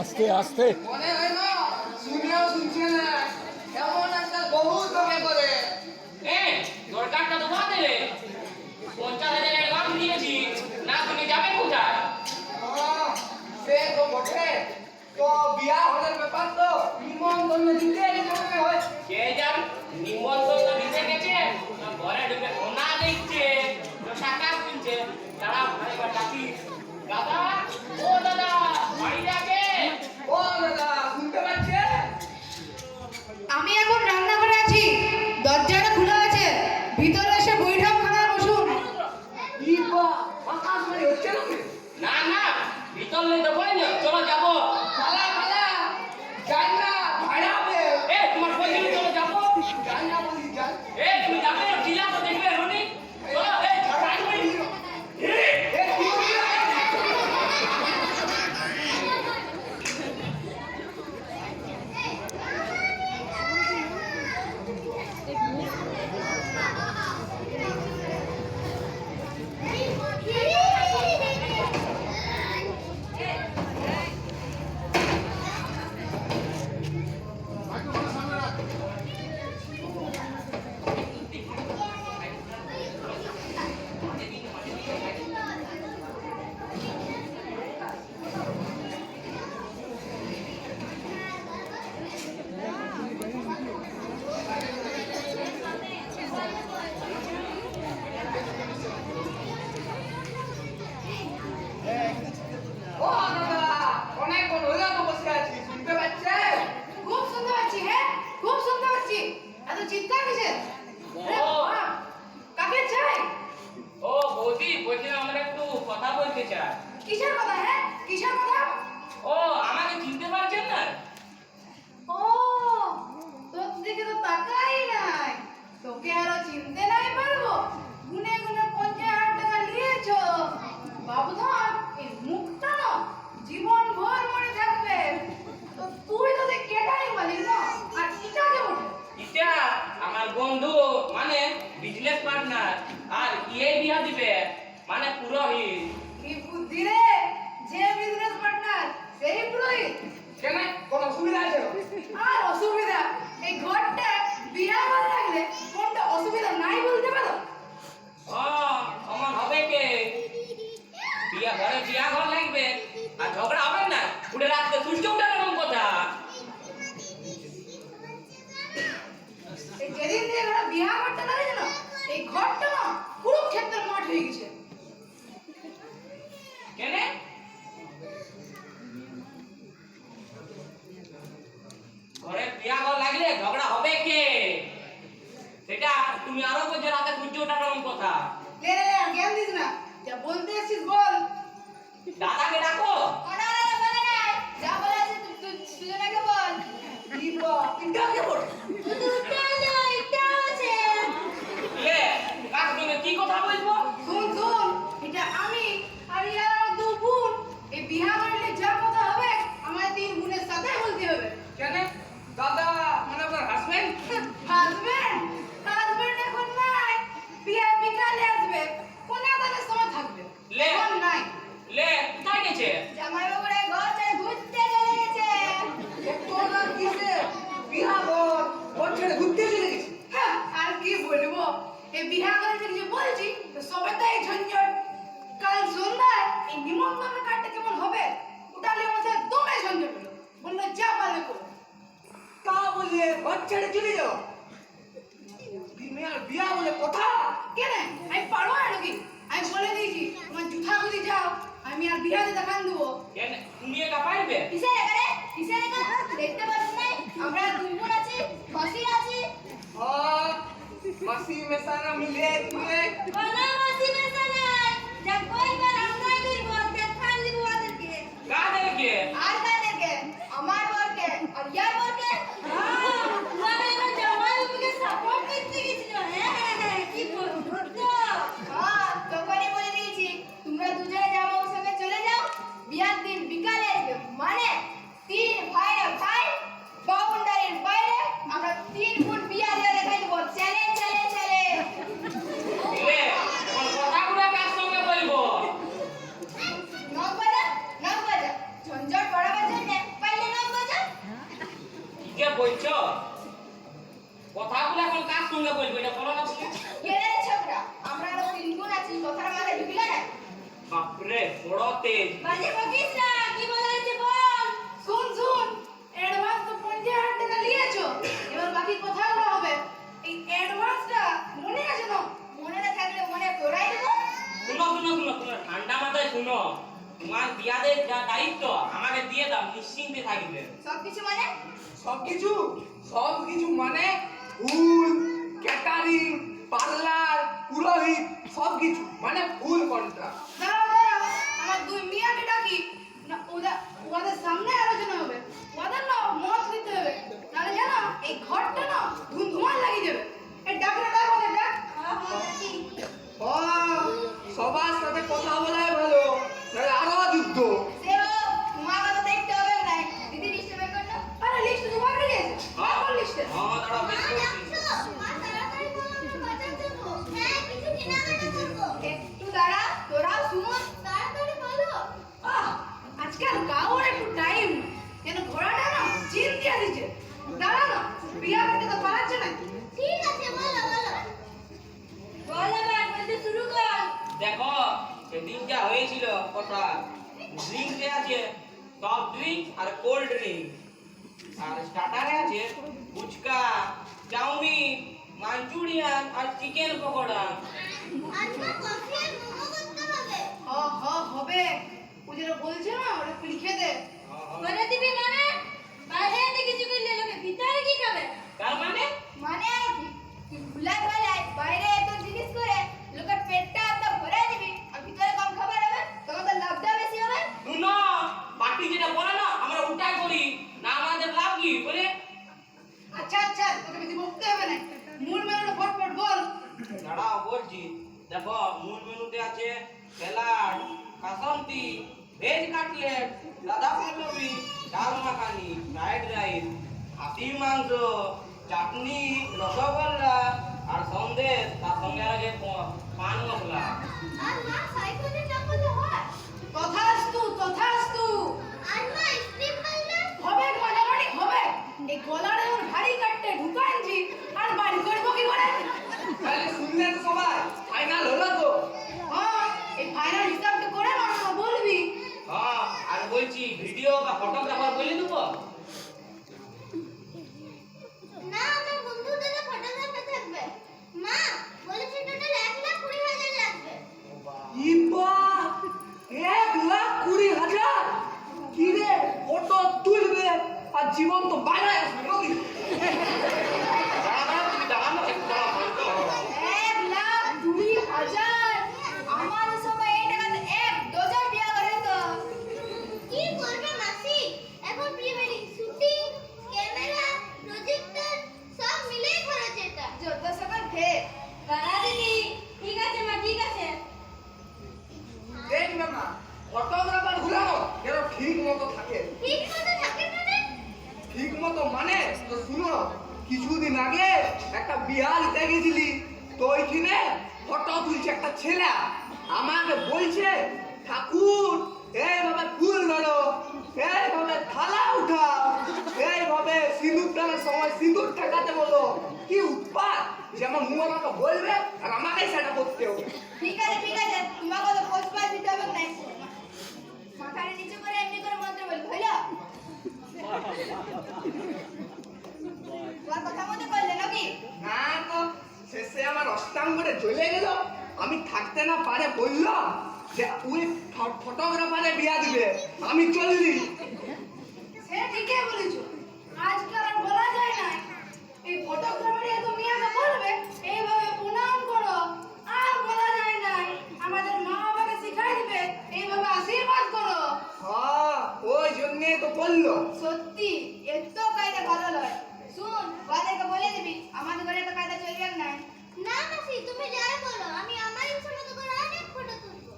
আস্তে আস্তে মনে হয় না শুনেও শুনছে না এমন একটা বহু তোকে করে দরকারটা তো বাদ দিলে 50,000 অ্যাডভান্স দিয়েছি না তুমি যাবে কোথায় সে তো বটে তো বিয়া হওয়ার ব্যাপার তো নিমন্ত্রণ দিতে হবে হয় কে জান নিমন্ত্রণ দিতে গেছে না ঘরে ঢুকে সোনা দেখছে তো টাকা কিনছে তারা ভাই বা ডাকি দাদা ও দাদা বাড়ি আছে ও দাদা শুনতে পাচ্ছে আমি এখন রান্নাঘরে আছি, দরজাটা খোলা আছে, ভিতরে এসে বৈঠক খানায় বসুন। ইবা আকাশ মানে হচ্ছে না না না ভিতর নেই তো বই না চলো যাবো পালা পালা যাই না ভাড়া হবে তোমার কই দিন চলো যাবো যাই না বলি যাই তুমি যাবে জিলা তো দেখবে রনি চলো ছাড়াই করি ও দাদা অনেক কোন হইলা তো বসে আছি শুনতে পাচ্ছে খুব শুনতে পাচ্ছি, হ্যাঁ খুব শুনতে পাচ্ছি। এত চিৎকার কিসের? আরে বাবা, কাকে চাই? ও বৌদি বলছিলাম আমরা একটু কথা বলতে চাই কিসের কথা? হ্যাঁ কিসের কথা? ও আমাকে চিনতে পারছেন না ও তোর দিকে তো তাকাই নাই, তোকে আরো চিনতে নাই পারবো? গুনে গুনে 50,000 টাকা নিয়েছো বাবু, ধর এই মুখটা না জীবন ভর মনে থাকবে। তো তুই তো দেখ কেটাই বলি না, আর ইটাকে বটে। এটা আমার বন্ধু মানে বিজনেস পার্টনার আর এই বিয়া দিবে মানে পুরোহিত কি বুদ্ধি রে, যে বিজনেস পার্টনার সেই পুরোহিত। কেন কোন অসুবিধা আছে আর অসুবিধা, এই ঘরটা বিয়া করে রাখলে কোনটা অসুবিধা নাই বলতে পারো? আমার হবে কে বিয়া ঘরে বিয়া ঘর লাগবে আর ঝগড়া হবে না উঠে রাখতে সূর্য উঠে এরকম কথা এই যেদিন থেকে ঘরে বিয়া করতে লাগে না, এই ঘরটা না কুরুক্ষেত্রের মাঠ হয়ে গেছে। কেন ঘরে বিয়া ঘর লাগলে ঝগড়া হবে কে সেটা তুমি আরো বলছো রাতে সূর্য ওঠার এরকম কথা লে রে লে, আর জ্ঞান দিস না, যা বলতে এসেছিস বল। দাদাকে ডাকো না না না, বলে নাই, যা বলে আছে তুই সুজনাকে বল। ইবা ইটাকে বটে লে কার সঙ্গে কি কথা বলবো শুন শুন, এটা আমি আর ইয়ার আমার দু বোন, এই বিয়া করলে যা কথা হবে আমার 3 বোনের সাথে বলতে হবে। কেন দাদা মানে আপনার হাজবেন্ড হাজবেন্ড হাজবেন্ড এখন নাই, বিয়া বিকালে আসবে, কোন আদানের সময় থাকবে লে। এখন নাই। লে কোথায় গেছে জামাই বাবুরে ঘর ছেড়ে ঘুরতে চলে গেছে। তোর নাম কিসে বিহা ঘর ঘর ছেড়ে ঘুরতে চলে গেছে হ্যাঁ, আর কি বলবো, এই বিয়া করে যে কিছু বলছি তো সবাই তো এই ঝঞ্ঝট। কাল সন্ধ্যায় এই নিমন্ত্রণ কার্ডটা কেমন হবে ওটালে আমাদের দমে ঝঞ্ঝট হলো, বললো যা পারবে করো। তা বলে ঘর ছেড়ে চলে যাও মেয়ের বিয়া বলে কথা কেন আমি পারবো না নাকি? আমি বলে দিয়েছি তোমার জুঠা গুলি যাও, আমি আর বিহারে দেখান দেবো। কেন তুমি একা পারবে কিসের এখানে কিসের এখানে দেখতে পাচ্ছ না আমরা দুজন আছি, মাসি আছি। মাসি মেসানা মিলে মিলে বলা মাসি মেসা নাই, যা কইবার আমরাই করব, দেখান দিব ওদেরকে। কাদেরকে আর কাদেরকে? আমার বরকে আর ইয়ার বরকে। মানে না জামাই বাবুকে সাপোর্ট করতে গেছিল। হ্যাঁ কি বলবো তো? তখনই বলে দিয়েছি তোমরা দুজনে জামাই বাবুর সঙ্গে চলে যাও, বিয়ার দিন বিকালে আসবে। মানে 3 ভাইরা ভাই, বাউন্ডারির বাইরে আমরা 3 ফুট বিয়া দিয়ে দেখাই দেবো। চলে চলে চলে সঙ্গে বলবো এটা বলো না তুমি কেড়ে ছোকরা আমরা আরো তিনগুণ আছি কথাটা মাথায় ঢুকিলে না বাপরে বড় তেজ বাজে বকিস না কি বলা হয়েছে বল শুন শুন অ্যাডভান্স তো 50,000 টাকা নিয়েছো এবার বাকি কথাগুলো হবে এই অ্যাডভান্সটা মনে আছে না মনে না থাকলে মনে করাই দেবো শুনো শুনো শুনো শুনো ঠান্ডা মাথায় শুনো তোমার বিয়াদের যা দায়িত্ব আমাকে দিয়ে দাও নিশ্চিন্তে থাকবে সবকিছু মানে সবকিছু মানে ফুল ক্যাটারিং পার্লার পুরোহিত সবকিছু মানে ফুল কন্ট্রাক্ট দাঁড়াও দাঁড়াও আমার দুই মিয়াকে ডাকি না ওদের সামনে আলোচনা হবে ওদের না মত দিতে হবে তাহলে জানো এই ঘরটা না ধুমধুমার লাগিয়ে যাবে এই ডাকলে ডাক ওদের ডাক সবার সাথে কথা বলাই ভালো নাহলে আরো যুদ্ধ সেও তোমার কথা দেখতে হবে না দিদি লিস্ট বের কর না আরে লিস্ট তোমার কাছে আছে আমার লিস্টে হ্যাঁ দাঁড়াও বেশ করছি একটু দাঁড়া তোরাও শুন আজকাল কাউর একটু টাইম যেন ঘোড়াটা না চিন দিয়ে দিচ্ছে দাঁড়া না বিয়া করতে তো পারাচ্ছে না দেখো সেদিন যা হয়েছিল কথা ড্রিঙ্কে আছে সফট ড্রিঙ্ক আর কোল্ড ড্রিঙ্ক আর স্টার্টারে আছে ফুচকা চাউমিন মাঞ্চুরিয়ান আর চিকেন পকোড়া হবে ও যেটা বলছে না ওটা লিখে দে তার মানে মানে আর কি তুই ভুলাই ভালাই বাইরে এত জিনিস করে লোকের পেটটা তো ভরে দিবি আর ভিতরে কম খাবার হবে তোমাদের লাভটা বেশি হবে শুনো বাকি যেটা বলে না আমরা ওটাই করি না আমাদের লাভ কি বলে আচ্ছা আচ্ছা তোকে বেশি বকতে হবে না মূল মেনুটা ফটফট বল দাঁড়াও বলছি দেখো মূল মেনুতে আছে salad kasundi veg cutlet radhaballabhi ডাল মাখানি ফ্রাইড রাইস হাতির মাংস চাটনি রসগোল্লা আর সন্দেশ তার সঙ্গে আছে পান মশলা তথাস্তু হবে মোটামুটি হবে এই গলাটা এখন ভারী কাটতে ঢুকাইছি আর বাড়ি করবো কি করে তাহলে শুনলে তো সবাই ফাইনাল হলো তো হ্যাঁ এই ফাইনাল হিসাবটা করে না বলবি হ্যাঁ আর বলছি ভিডিও বা ফটোগ্রাফার বলে দেবো ইবা 1,20,000 কি রে ফটো তুলবে আর জীবন তো বানায় আসবে নাকি দাঁড়া তুমি দাঁড়ানো একটু দাঁড়াও শান্ত হও। 1,20,000 আমার সময় এই টাকাতে এক ডজন বিয়া করে তো যত সবার ঢের দেখ না মা ফটোগ্রাফার গুলানো যেন ঠিক মতো থাকে ঠিক মতো মানে তো শুনো কিছুদিন আগে একটা বিহার দেখেছিলি তো ওইখানে ফটো তুলছে একটা ছেলে আমাকে বলছে ঠাকুর এইভাবে ফুল ধরো এইভাবে থালা উঠাও এইভাবে সিঁদুর টানার সময় সিঁদুর ঠেকাতে বলো কি উৎপাত যেমন মুখ আমাকে বলবে আর আমাকেই সেটা করতে হবে ঠিক আছে তোমাকে তো পোস্ট দিতে হবে না মাথাটা নিচু করে এমনি করে মন্ত্র বলবো হইলো তোমার কথা মতো করলে নাকি না তো শেষে আমার অষ্টাঙ্গরে জ্বলে গেল আমি থাকতে না পারে বলল যে ওই ফটোগ্রাফারে বিয়া দিবে আমি চললি সে ঠিকই বলেছো আজকাল আর বলা যায় না এই ফটোগ্রাফারে এত মিয়াকে বলবে এইভাবে প্রণাম করো আর বলা যায় না আমাদের মা বাবাকে শিখাই দিবে এইভাবে আশীর্বাদ করো হ্যাঁ ওই জন্যই তো বললো সত্যি এত কায়দা ভালো নয় শুন বাদেরকে বলে দিবি আমাদের ঘরে তো কায়দা চলবে না তুমি যাই বলো আমি আমার ইচ্ছা মতো করে অনেক ফটো তুলবো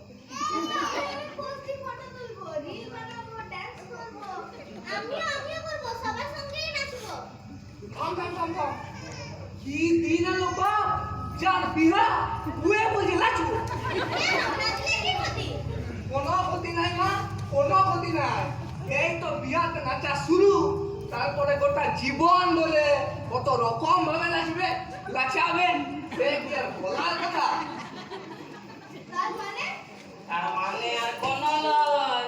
আমি পোস্টি ফটো তুলবো রিল বানাবো ডান্স করবো আমিও করবো সবার সঙ্গেই নাচবো থাম কি দিন এলো বাপ যার বিহা বুয়ে বুঝে নাচবো নাচলে কি ক্ষতি কোনো ক্ষতি নাই মা কোনো ক্ষতি নাই এই তো বিয়াতে নাচা শুরু তারপরে গোটা জীবন ধরে কত রকম ভাবে লাচাবেন সে কি আর বলার কথা? তার মানে তার মানে আর কোন নয়,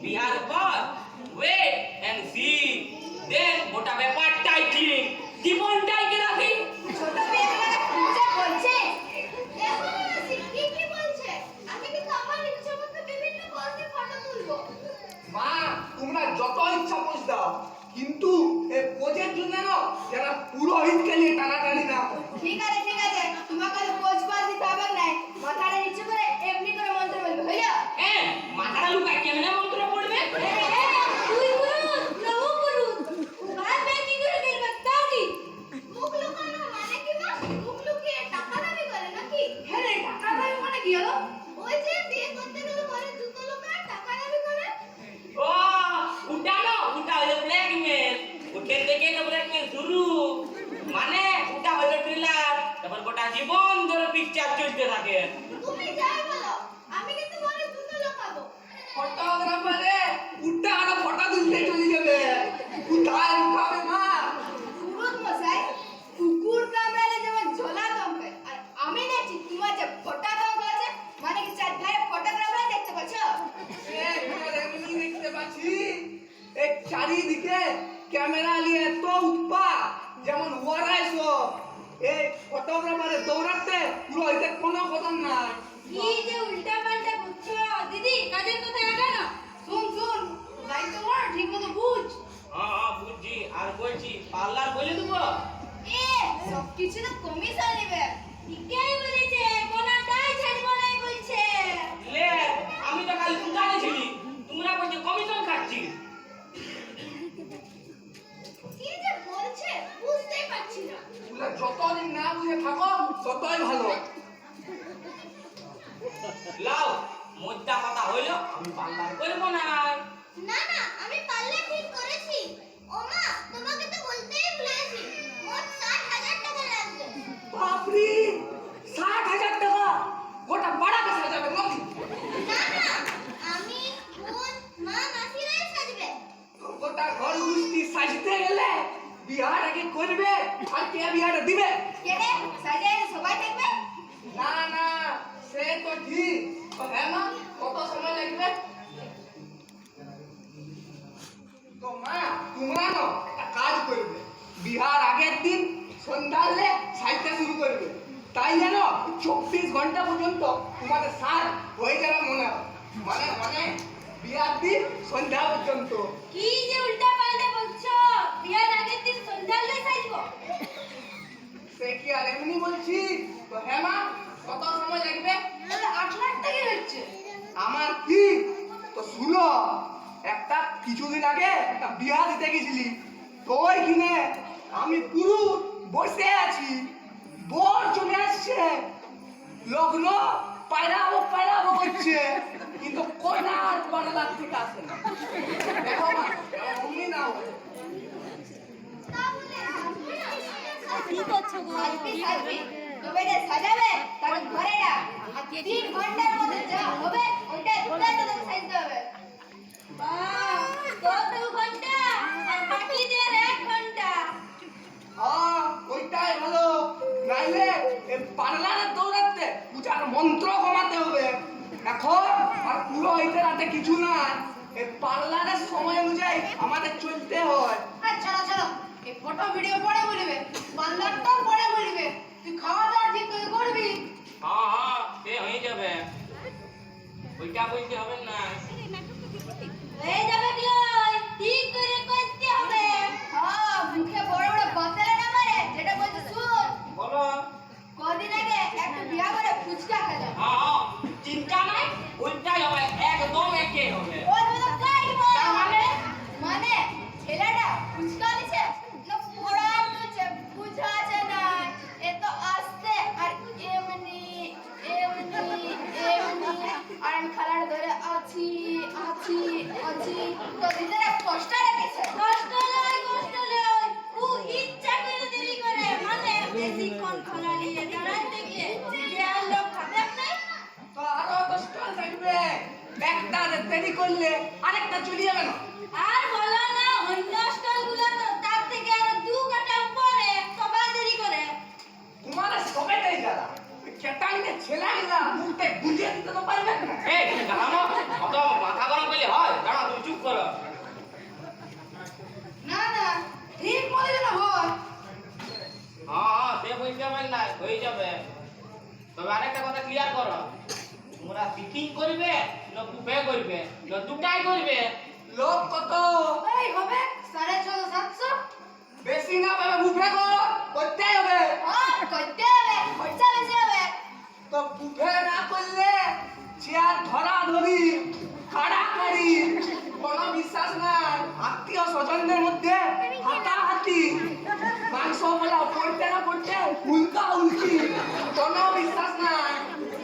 বিহার পর ওয়েট এন্ড সি, দেন গোটা ব্যাপারটাই ঠিক, জীবনটাই কি রাখি। ছোট মেয়েগুলো পূজা করছে। দেখো না মাসি কি বলছে। আমি কিন্তু আমার ইচ্ছা মতো বিভিন্ন পোজে ফটো তুলবো। মা তোমরা যত ইচ্ছা পোজ দাও, কিন্তু এই পোজের জন্য না যারা পুরোহিতকে নিয়ে টানাটানি না করে। ঠিক আছে তোমাকে তো পোজ পাস দিতে হবে না, মাথাটা নিচু করে এমনি করে মন্ত্র বলবে, হইলো? হ্যাঁ, মাথাটা লুকায় কেমনে মন্ত্র পড়বে? তুই পুরুত না ও পুরুত, ভাববে কি করে করবে তাও কি? মুখ লুকানো মানে কি মা? মুখ লুকিয়ে টাকা দাবি করে নাকি? হ্যাঁ রে, টাকা দাবি মানে কি হলো? ওই যে বিয়ে করতে গেলে পরে জুতো লুকায় টাকা দাবি করে। ও উঠা হলো ব্ল্যাকমেল, উঠে থেকে তো ব্ল্যাকমেল শুরু, মানে উঠা হলো ট্রেলার, তারপর গোটা জীবন ধরে পিকচার চলতে থাকে। তুমি যাই বলো, আমি কিন্তু পরে জুতো লুকাবো। ফটোগ্রাফারে উঠতে আরো ফটো তুলতে চলে যাবে, কোথায় লুকাবে মা? পুরুত মশাই, কুকুর কামড়ালে যেমন ঝোলা দমকে, আর আমি দেখছি তোমার যে ফোটা দম আছে, মানে কি চারধারে ফটোগ্রাফার দেখতে পাচ্ছ? এমনি দেখতে পাচ্ছি এই চারিদিকে ক্যামেরা নিয়ে এত উৎপাত, যেমন ওয়ারাইস এই ফটোগ্রাফারে দৌড়াতে পুরো এতে কোনো খতম নাই। কি যে উল্টা পাল্টা করছো দিদি, কাজের কথা আগে না। শুন, দায়িত্ব কর, ঠিক মতো বুঝ। হ্যাঁ বুঝছি, আর বলছি পার্লার বলে দেবো। এ সব কিছু তো কমিশন নেবে। ঠিকই বলেছে, কোনটাই ছাড়বো না বলছে। লে, আমি তো খালি দোকানে ছিলি, তোমরা বলছো কমিশন খাচ্ছি। কি যে বলছে বুঝতেই পারছি না। তোমরা যতদিন না বুঝে থাকো ততই ভালো। লাও, মোদ্দা কথা হইলো আমি পার্লার করবো না। না আমি পারলে ঠিক করেছি। ও মা, তোমাকে তো বলতেই ভুলেছি, মোট 60,000 টাকা লাগবে। বাপরে, 60,000 টাকা গোটা পাড়াকে সাজাবে নাকি? না আমি, বোন, মা, মাসিরাই সাজবে। গোটা ঘর গুষ্টি সাজতে গেলে বিহার আগে করবে, আর কে বিহারটা দিবে? কে রে, সাজায় সবাই দেখবে? না সে তো ঠিক। তো হ্যাঁ মা, কত সময় লাগবে? তো মা তোমরা না একটা কাজ করবে, বিহার আগের দিন সন্ধ্যালে সাজতে শুরু করবে, তাই জানো 24 ঘন্টা পর্যন্ত তোমাদের সাজ হয়ে যাবে মনে হয়। মানে বিহার দিন সন্ধ্যা পর্যন্ত। কি যে উল্টা পাল্টা বলছো, বিয়ার আগের দিন সন্ধ্যাবেলায় সাজবো। সে কি আর এমনি বলছি? তো হ্যাঁ মা, কত সময় লাগবে? তাহলে 8 লাখ টাকা হচ্ছে। আমার কি? তো শুনো, একটা কিছুদিন আগে একটা বিয়া দিতে গেছিলি, তো ওইখানে আমি পুরো বসে আছি, বর চলে আসছে, লগ্ন পায়রাবো করছে, কিন্তু কোনা আর পাড়ার থেকে আসে না। দেখো মা, অমনি না হয়। কি করছো গো? সাজবি, তবে রে সাজাবে, তারপর ঘরে ডাক, আর 3 ঘন্টার মধ্যে যা হবে ওইটা দুটাই তোদের সাজতে হবে। তো 2 ঘন্টা আর বাকিদের 1 ঘন্টা। হ্যাঁ, ওইটাই ভালো। নাইলে এই পার্লারে দৌড়াতে পূজার মন্ত্র কমাতে হবে। এখন আর পুরো হইতে রাতে কিছু না, এই পার্লারের সময় অনুযায়ী আমাদের চলতে হয়। আর চলো, এই ফটো ভিডিও পরে বলবে, পার্লারটাও পরে বলবে, তুই খাওয়া দাওয়া ঠিক করে করবি। হ্যাঁ সে হয়ে যাবে, ওইটা বলতে হবে না। হয়ে যাবে লয়, ঠিক করে করতে হবে। হ্যাঁ, মুখে বড় বাতালে না মারে, যেটা বলছে শুন। বলো। কদিন আগে একটা বিয়া করে ফুচকা খেলাম, হ্যাঁ চিন্তা নাই, ওইটাই হবে, একদম একই হবে। ওর মতো কাটবো। মানে ছেলেটা ফুচকা দিছে না পোড়া দিছে, বুঝাছে না, এ তো আসতে আর এমনি আর আমি খালার ধরে আছি, তো দিদিরা কষ্ট রেখেছে। কষ্ট লয়, ও ইচ্ছা করে দেরি করে, মানে বেশিক্ষণ খোলা নিয়ে দাঁড়াতে গিয়ে যে আর লোক খাবে না। তো আরো 10টা থাকবে, একটা দেরি করলে আরেকটা চলে যাবে না। আর বলো না, অন্য স্টলগুলো তো তার থেকে আরো 2 কাটা উপরে সবাই দেরি করে। তোমাদের সবেটাই যারা কেটাইনে ছেলেগুলা মুখে গুঁজে দিতে তো পারবে না। এই দাঁড়ানো, অত মাথা গরম করলে হয়? দাঁড়া, তুমি চুপ করো। না না ঠিক মতো যেন হয়। হ্যাঁ, সে বুঝতে পারল না, হয়ে যাবে। তবে আরেকটা কথা ক্লিয়ার করো, তোমরা সিটিং করবে না বুফে করবে না দুটাই করবে? লোক কত? এই হবে 650 700। বেশি না পাবে বুফে করতেই হবে। করতে হবে, খরচা বেশি হবে। তো বুফে না করলে চেয়ার ধরা ধরি কাড়াকাড়ি কোনো বিশ্বাস নাই। আত্মীয় স্বজনদের মধ্যে হাতাহাতি, মাংস বলা পড়তে না পড়তে উল্কা উল্কি, কোনো বিশ্বাস নাই।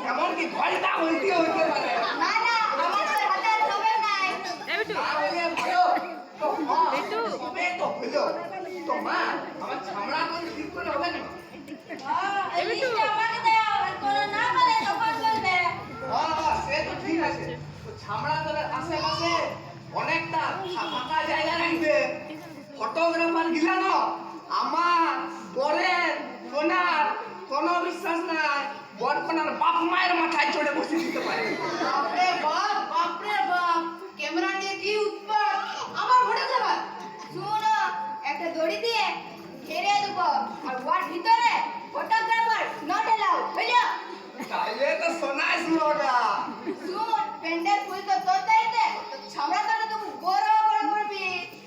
এমনকি ঘন্টা উল্টি হইতে পারে। না না আমাদের হাতে আর হবে নাই। না হলে ভালো। তো মা, সবে তো হলো। তো মা, আমার ছামড়া করে ঠিক করে হবে না? এই লিস্টটা আমাকে দাও, আর কোনো না বলে তখন বলবে। হ্যাঁ, সে তো ঠিক আছে। তো ছামড়া দলের আশেপাশে অনেকটা ফাঁকা জায়গা রাখবে। ফটোগ্রাফার গিলা না আমার পরের কোনার কোনো বিশ্বাস নাই। বরকোনার বাপ মায়ের মাথায় চড়ে বসে দিতে পারে। বাপরে বাপ, বাপরে বাপ, ক্যামেরা নিয়ে কি উৎপাত! আমার ঘরে যাবা। শুনো, একটা দড়ি দিয়ে ঘিরে দেবো, আর ওর ভিতরে ফটোগ্রাফার নট এলাও, বুঝলো? তাইলে তো শোনাই শুনোটা। শুন, প্যান্ডেল ফুল তো তোর দায়িত্বে, তো ছামড়া তোরা তো বড় বড় করবি।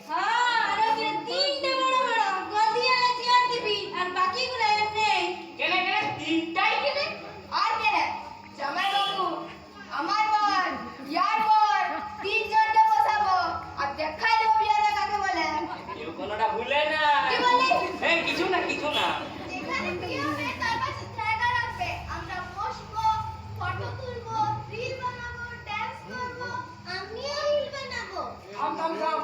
হ্যাঁ, আর ওকে 3টে বড় বড় গদি আর চেয়ার দিবি, আর বাকিগুলো এমনি। কেনে কেনে তিনটাই কেনে? আর কে রে? জামাই বাবু, আমার বর, ইয়ার বর, 3 জনকে বসাবো, আর দেখাই দেবো বিয়াটা কাকে বলে। কেউ কোনোটা ভুলে না। কি বললি? এই কিছু না, কিছু না। যেখানে বিয়ে হবে তার পাশে জায়গা রাখবে। আমরা বসবো, ফটো তুলবো, রিল বানাবো, ডান্স করবো। আমিও রিল বানাবো। থাম থাম থাম।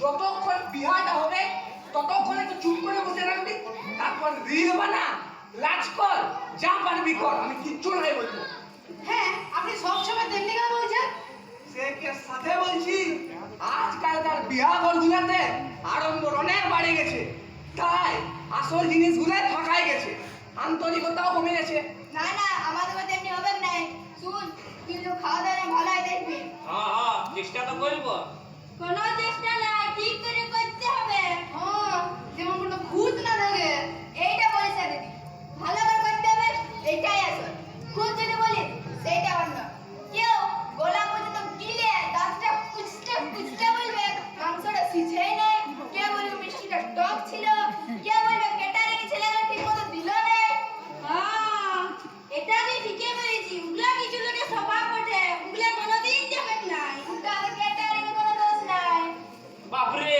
যতক্ষণ বিহাটা হবে ততক্ষণ একটু চুপ করে বসে রাখবি। তারপর রিল বানা, লাজ কর, যা পারবি কর, আমি কিচ্ছু নাই বলবো। হ্যাঁ, আপনি সব সময় তেমনি কেন বলছেন? সে কে সাথে বলছি, আজকালকার বিয়া ঘরগুলোতে আড়ম্বর অনেক বেড়ে গেছে। তাই আসল জিনিসগুলাই ফাঁকাই গেছে, আন্তরিকতাও কমে গেছে। না না, আমাদের মধ্যে এমনি হবে না। শুন, কিন্তু খাওয়া দাওয়া ভালোই দেখবি। হ্যাঁ হ্যাঁ, চেষ্টা তো করবো। কোনো চেষ্টা নাই, ঠিক করে করতে হবে। যেমন কোনো খুঁত না থাকে, এইটা বলিস না দিদি। ভালো করে করতে হবে, এইটাই আসল। খুঁত যদি বলি, সেইটা অন্য। কেউ গলা পর্যন্ত গিলে দাঁতটা কুচতে কুচতে বলবে মাংসটা সিঝেই নাই, কেউ বলবে মিষ্টিটা টক ছিল, কেউ বলবে কেটারিং ছেলেরা ঠিক মতো দিল না। হ্যাঁ, এটা তুই ঠিকই বলেছি। উগলা কিছু লোকের স্বভাব ওঠে, উগলা কোনোদিন যাবে নাই। ওটা তো কেটারিং কোনো দোষ নাই। বাপরে,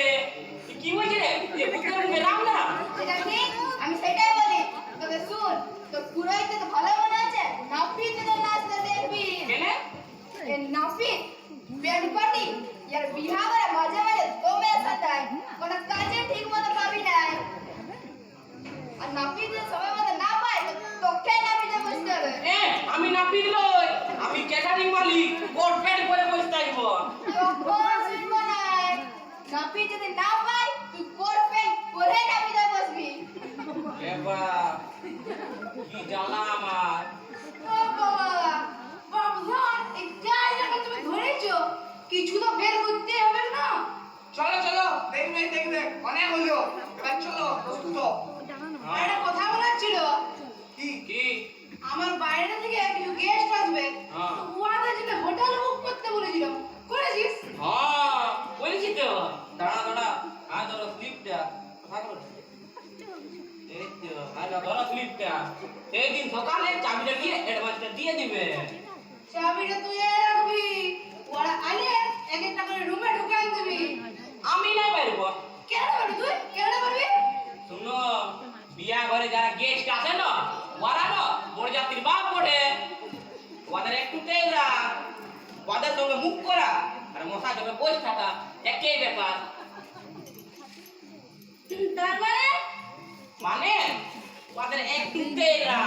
এ কি বলছে রে? এ বুকের মুখে রাম না? সেটা ঠিক, আমি সেটাই বলি। তবে শুন, তোর পুরোহিতকে তো ভালো মনে আছে, নাপিত তোদের নাচতে দেখবি। কেনে? এ নাপিত ব্যান্ড পার্টি ইয়ার বিহা করে মাঝে মাঝে দমে সাতায়, কোনো কাজে ঠিক মতো পাবি না। আর নাপিত যদি সময় মতো না পায়, তো তোকে নাপিতে বসতে হবে। এ, আমি না পিলই, আমি ক্যাটারিং মালিক, কোট প্যান্ট পরে বসে থাকবো। তখন শুনবো না। নাপিত যদি না পায়, তুই কোট প্যান্ট পরে নাপিতে বসবি। এ বাপ, কি জ্বালা আমার। ও বাবা, বাবা, এই গাইটাকে তুমি ধরেছো? কিছু তো বের করতে হবে না? চলো চলো, দেখবে দেখবে, অনেক হলো। এবার চলো, প্রস্তুত হও। আর একটা কথা বলার ছিল। কি কি? আমার বাইরে থেকে কিছু গেস্ট আসবে, হ্যাঁ। তো ওদের জন্য হোটেল বুক করতে বলেছিলাম, করেছিস? হ্যাঁ, বলেছি তো। দাঁড়া দাঁড়া, আর ধরো স্লিপটা। কোথায় গেল? এই তো, আর ধরো স্লিপটা। সেই দিন সকালে চাবিটা নিয়ে অ্যাডভান্সটা দিয়ে দিবে। চাবিটা তুই রাখবি, ওরা আইলে এক একটা করে রুমে ঢুকাই দিবি। আমি নাই পারবো। কেন পারবি তুই? কেন পারবি? শুনো, বিয়া ঘরে যারা গেস্ট আসে না, ওরা না বরযাত্রীর বাপ পড়ে। ওদের একটু তেরা, ওদের সঙ্গে মুখ করা আর মশা জমে বসে থাকা একই ব্যাপার। তার মানে মানে ওদের একটু তেরা,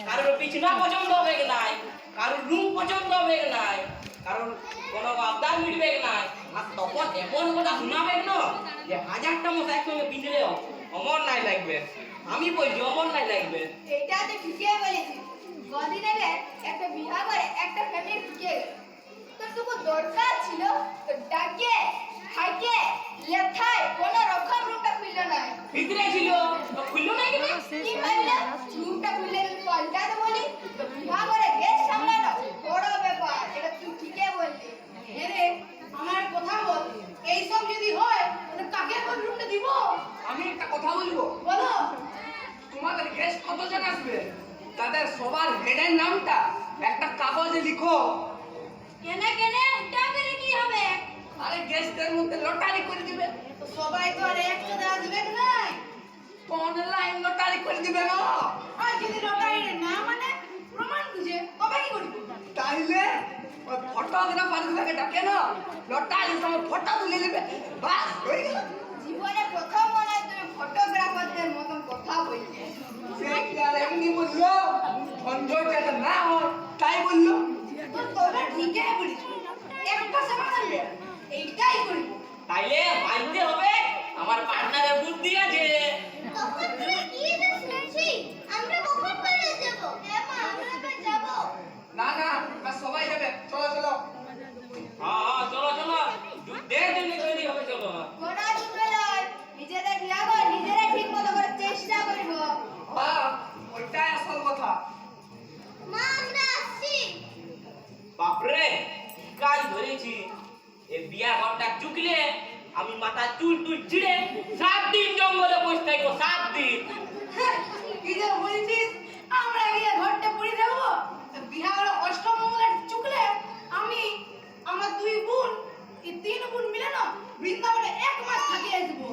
কারোর বিছনা পছন্দ হবে নাই, কারোর রুম পছন্দ হবে নাই, কারণ কোনো আবদার মিটবে না আর তখন এমন কথা শোনাবে না যে 1000টা মশা একসঙ্গে পিঁধলেও অমর নাই লাগবে। আমি বলছি অমর নাই লাগবে। এটা তো ঠিকই বলেছিস। কদিন আগে একটা বিয়া করে একটা ফ্যামিলি ঢুকে গেল। তোর টুকু দরকার ছিল তো ডাকে খাইকে লেথায় কোনো রকম রূপটা খুললো না। ভিতরে ছিল তো খুললো না কেন? কি ভাবলে রূপটা খুললে পাল্টাতে বলি তো বিয়া করে গেছ সামলানো বড় ব্যাপার। এটা তুই ঠিকই বললি। রে আমার কথা বল, এইসব যদি হয় তাহলে কাকে কোন রূপটা দিব? আমি একটা কথা বলবো, বলো। তোমাদের গেস্ট কতজন আসবে তাদের সবার হেডের নামটা একটা কাগজে লিখো। কেনে কেনে ওটা করে কি হবে? আরে গেস্টদের মধ্যে লটারি করে দিবে। তো সবাই তো আর একসাথে আসবে নাই। অনলাইন লটারি করে দিবে না। আর যদি লটারি না মানে প্রমাণ খুঁজে কবে কি করবি? তাইলে ওই ফটোগ্রাফার গুলোকে ডাকে না, লটারির সময় ফটো তুলে নেবে, বাস হয়ে গেল। জীবনে প্রথম মনে হয় তুমি ফটোগ্রাফারদের মতন কথা বললে। সে কি আর এমনি বললো, সৌন্দর্যটা না হয় তাই বললো। তো তোরা ঠিকই বলিস। একটা সমাধান দে, এইটাই করবো। তাইলে মানতে হবে আমার পার্টনারের বুদ্ধি আছে। তখন তুই কি যে শুনছি? আমরা কখন করে যাব? হ্যাঁ মা, আমরা তো যাব। না না, আর সবাই যাবে, চলো চলো। হ্যাঁ চলো চলো, যুদ্ধের জন্য তৈরি হবে চলো। কোনা যুদ্ধ নয়, নিজেদের বিয়া কর, নিজেরা ঠিক মতো করে চেষ্টা করবো। হ্যাঁ, ওইটাই আসল কথা। মা, আমরা আসছি। বাপরে কি কাজ ধরেছি। এই বিয়া ঘরটা চুকলে আমি মাথা চুল টুল ছিঁড়ে 7 দিন জঙ্গলে বসে থাকবো, 7 দিন। কি যে বলছিস, আমরা গিয়ে ঘরটা পুড়ে দেবো। বিয়া হলো অষ্টমঙ্গলের চুকলে আমি আমার 2 বোন এই 3 বোন মিলে না বৃন্দাবনে 1 মাস থাকি আসবো।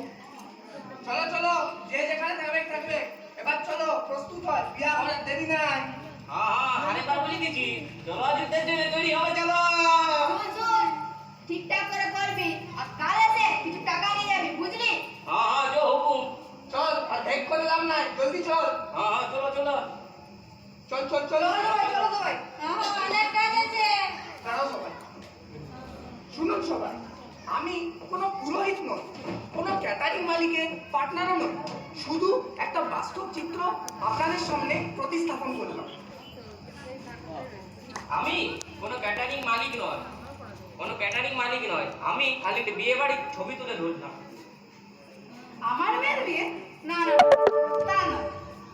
চলো চলো, যে যেখানে থাকবে থাকবে। এবার চলো, প্রস্তুত হয়, বিয়া হওয়ার দেরি নাই। হ্যাঁ আরেকবার বলে দিচ্ছি, চলো যুদ্ধের জন্য তৈরি হবে চলো। শোন শোন, ঠিকঠাক করে করবি আর কাল এসে কিছু টাকা নিয়ে যাবি, বুঝলি? হ্যাঁ জো হুকুম। চল, আর দেখ করে লাভ নাই, জলদি চল। হ্যাঁ চলো চলো। চল চল চল। চলো সবাই। অনেক কাজ আছে। দাঁড়াও সবাই, শুনুন সবাই, আমি কোনো পুরোহিত নই, কোনো ক্যাটারিং মালিকের পার্টনারও নই, শুধু একটা বাস্তব চিত্র আপনাদের সামনে প্রতিস্থাপন করলাম। আমি কোনো ক্যাটারিং মালিক নয়, কোনো ক্যাটারিং মালিক নয়, আমি খালি একটা বিয়ে বাড়ির ছবি তুলে ধরলাম। আমার মেয়ের বিয়ে? না না, তা না,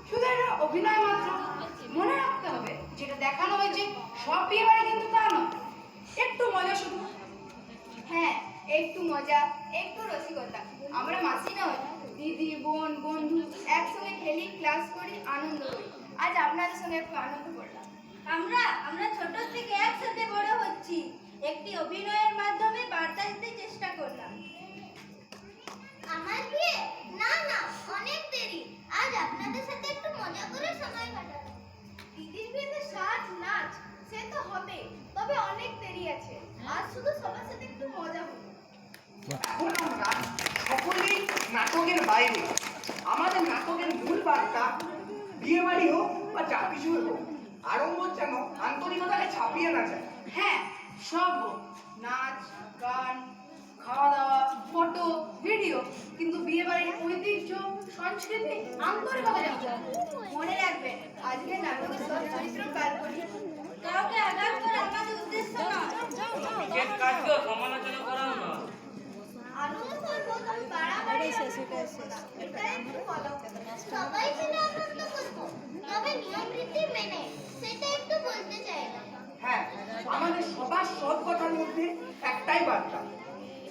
শুধু এটা অভিনয় মাত্র। মনে রাখতে হবে যেটা দেখানো হয়েছে সব বিয়ে বাড়ি কিন্তু তা নয়, একটু মজা শুধু। হ্যাঁ, একটু মজা, একটু রসিকতা। আমরা মাসি নয়, দিদি বোন বন্ধু একসঙ্গে খেলি, ক্লাস করি, আনন্দ করি। আজ আপনাদের সঙ্গে একটু আনন্দ করলাম। আমরা ছোট থেকে একসাথে বড় হচ্ছি। একটি অভিনয়ের মাধ্যমে বার্তা দিতে চেষ্টা করলাম। আমার বিয়ে? না না, অনেক দেরি। আজ আপনাদের সাথে একটু মজা করে সময় কাটাবো। দিদির বিয়েতে সাজ নাচ সে তো হবে, তবে অনেক দেরি আছে। আজ শুধু সবার সাথে একটু মজা হলো। এখন আমরা সকলেই নাটকের বাইরে। আমাদের নাটকের মূল বার্তা, বিয়ে বাড়ি হোক বা যা কিছু হোক, আরম্ভ যেন আন্তরিকতাকে ছাপিয়ে না যায়। হ্যাঁ, সব হোক, নাচ গান খাওয়া দাওয়া ফটো ভিডিও, কিন্তু বিয়ে বাড়ির ঐতিহ্য সংস্কৃতি আন্তরিকতা জানতে হবে। মনে রাখবেন, আজকে নাটকের সব চরিত্র কাল্পনিক। কাউকে আঘাত করা আমাদের উদ্দেশ্য নয়। নিজের কাজকেও সমালোচনা করাও না। আনন্দ করবো, তবে বাড়াবাড়ি করবো না। এটা একটু বলো। সবাই মিলে আনন্দ করবো, তবে নিয়ম রীতি মেনে। সেটা একটু বলতে চাইলাম। হ্যাঁ, আমাদের সবার সব কথার মধ্যে একটাই বার্তা,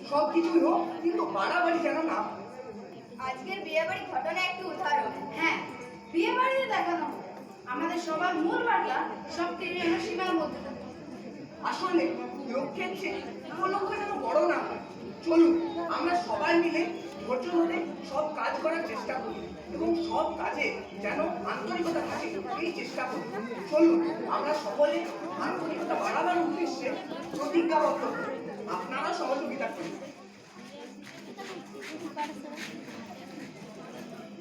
সব কিছুই হোক কিন্তু বাড়াবাড়ি যেন না হয়। আজকের বিয়ে বাড়ির ঘটনা একটু উদাহরণ। হ্যাঁ, বিয়ে বাড়িতে দেখানো হোক। আমাদের সবার মূল বার্তা, সবটি যেন সীমার মধ্যে থাকে। আসলে লক্ষ্যের চেয়ে উপলক্ষ যেন বড় না হয়। চলুন আমরা সবাই মিলে ধৈর্য ধরে সব কাজ করার চেষ্টা করি এবং সব কাজে যেন আন্তরিকতা থাকে এই চেষ্টা করি। চলুন আমরা সকলে আন্তরিকতা বাড়াবার উদ্দেশ্যে প্রতিজ্ঞাবদ্ধ হই। আপনারা সহযোগিতা করুন।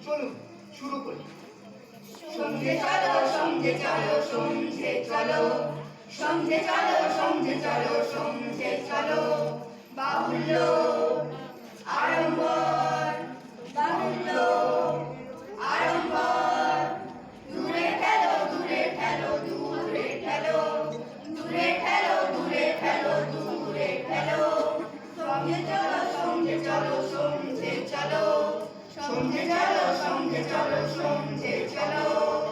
চলুন শুরু করি। সঙ্গে চলো, সঙ্গে চলো, সঙ্গে চলো, সঙ্গে চলো সঙ্গে চলো সঙ্গে চলো বাহুল্য আড়ম্বর বাহুল্য আড়ম্বর দূরে ঠেলো দূরে ঠেলো দূরে ঠেলো দূরে ঠেলো দূরে ঠেলো দূরে ঠেলো সঙ্গে চলো সঙ্গে চলো সঙ্গে চলো সঙ্গে চলো সঙ্গে চলো সঙ্গে চলো